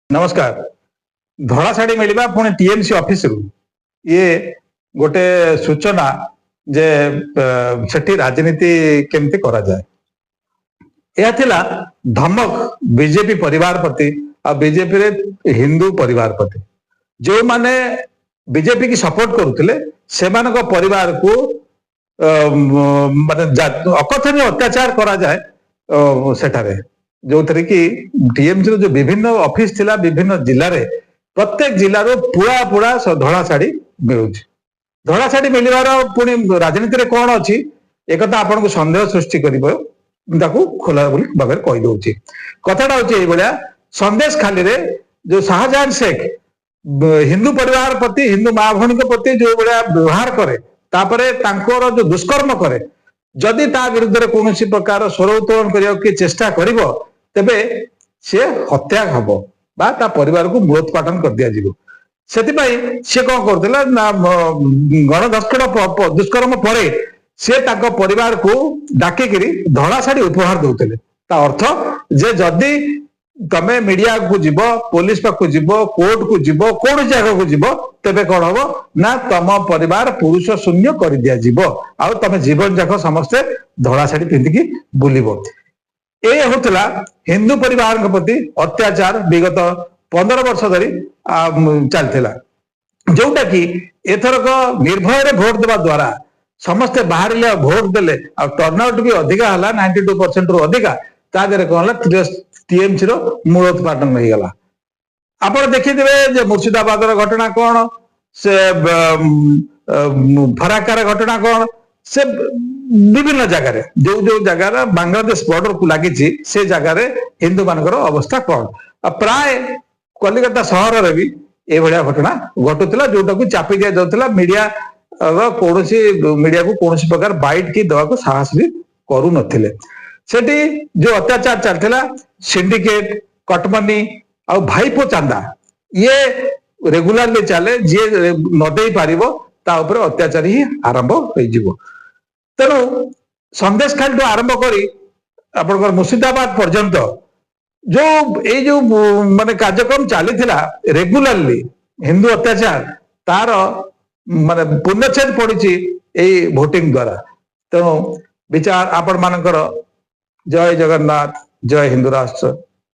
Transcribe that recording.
नमस्कार। धड़ा शाढ़ी मिलवा पुणी टीएमसी ऑफिस रु ये गोटे सूचना जे सेठी राजनीति केमती करा जाए यह थिला धमक बीजेपी परिवार प्रति आ बीजेपी रे हिंदू परिवार प्रति जो माने बीजेपी की सपोर्ट करुले से परिवार को माने अकथनीय अत्याचार करा जाए सेठारे जो थे कि टीएमसी जो विभिन्न ऑफिस थिला विभिन्न जिले में प्रत्येक जिलार पुरा पुरा धड़ा शाढ़ी मिलूँ धड़ा शाढ़ी मिलवार पुणी राजनीति में कौन अच्छी एक आपन को संदेह सृष्टि कर खोला भाव कहीदे कथाटा हूँ संदेश खाली रे जो शाहजहां शेख हिंदू परिवार प्रति हिंदू माँ भौणी प्रति जो भाया व्यवहार करे तापरे तांकर जो दुष्कर्म करे जदि ता विरुद्ध कौन प्रकार स्वर उत्तोलन करने चेष्टा करिवो तेबे से हत्या हम बा ता परिवार को मूलोत्पाटन कर दिया जीवो सेतिपाई से कौन करथिला ना गण दुष्कर्म परे से ताको परिवार को डाकिकी धड़ा शाढ़ी उपहार दौले ता अर्थ जे जदि तमे मीडिया को जीव पुलिस पाक जीव कोर्ट को जीव कौन जगह को जीव तेबे कौन हम ना तम परिवार पुरुष शून्य कर दिया जीव आ तमे जीवन जाक समस्ते धड़ा शाढ़ी पिंधिकी बुलिबो ये होता हिंदू परिवार प्रति अत्याचार विगत 15 वर्ष धरी चलता जोटा कि एथरक निर्भय भोट देवा द्वारा समस्ते बाहर भोट देले टर्नआउट भी अधिका है 92% रु अधिका तादे कौन टीएमसी मूलोत्पाटन हो गला आप देखिए मुर्शिदाबाद घटना कौन से फराकार घटना कौन से विभिन्न जगह जो जो जगह बांग्लादेश बॉर्डर को लगी से जगह हिंदू मानकर अवस्था कौन प्राय कलिकता सहर में भी ये घटना घटुला जोटा को चापी दि जाता मीडिया कौन मीडिया को कौन प्रकार बाइट की देवा साहस भी करू नथिले सेठी जो अत्याचार चलता सिंडिकेट कटमनी आ भाईपो चांदा ये रेगुलारली चले जी नदे पार अत्याचार ही आरंभ हो तेणु संदेश खाली आरंभ कर मुर्शिदाबाद पर्यंत जो ये जो माने कार्यक्रम चली रेगुलारली हिंदू अत्याचार तार माने पूर्णच्छेद पड़ी भोटिंग द्वारा तेणु विचार आपण मानकर जय जगन्नाथ जय हिंदू राष्ट्र।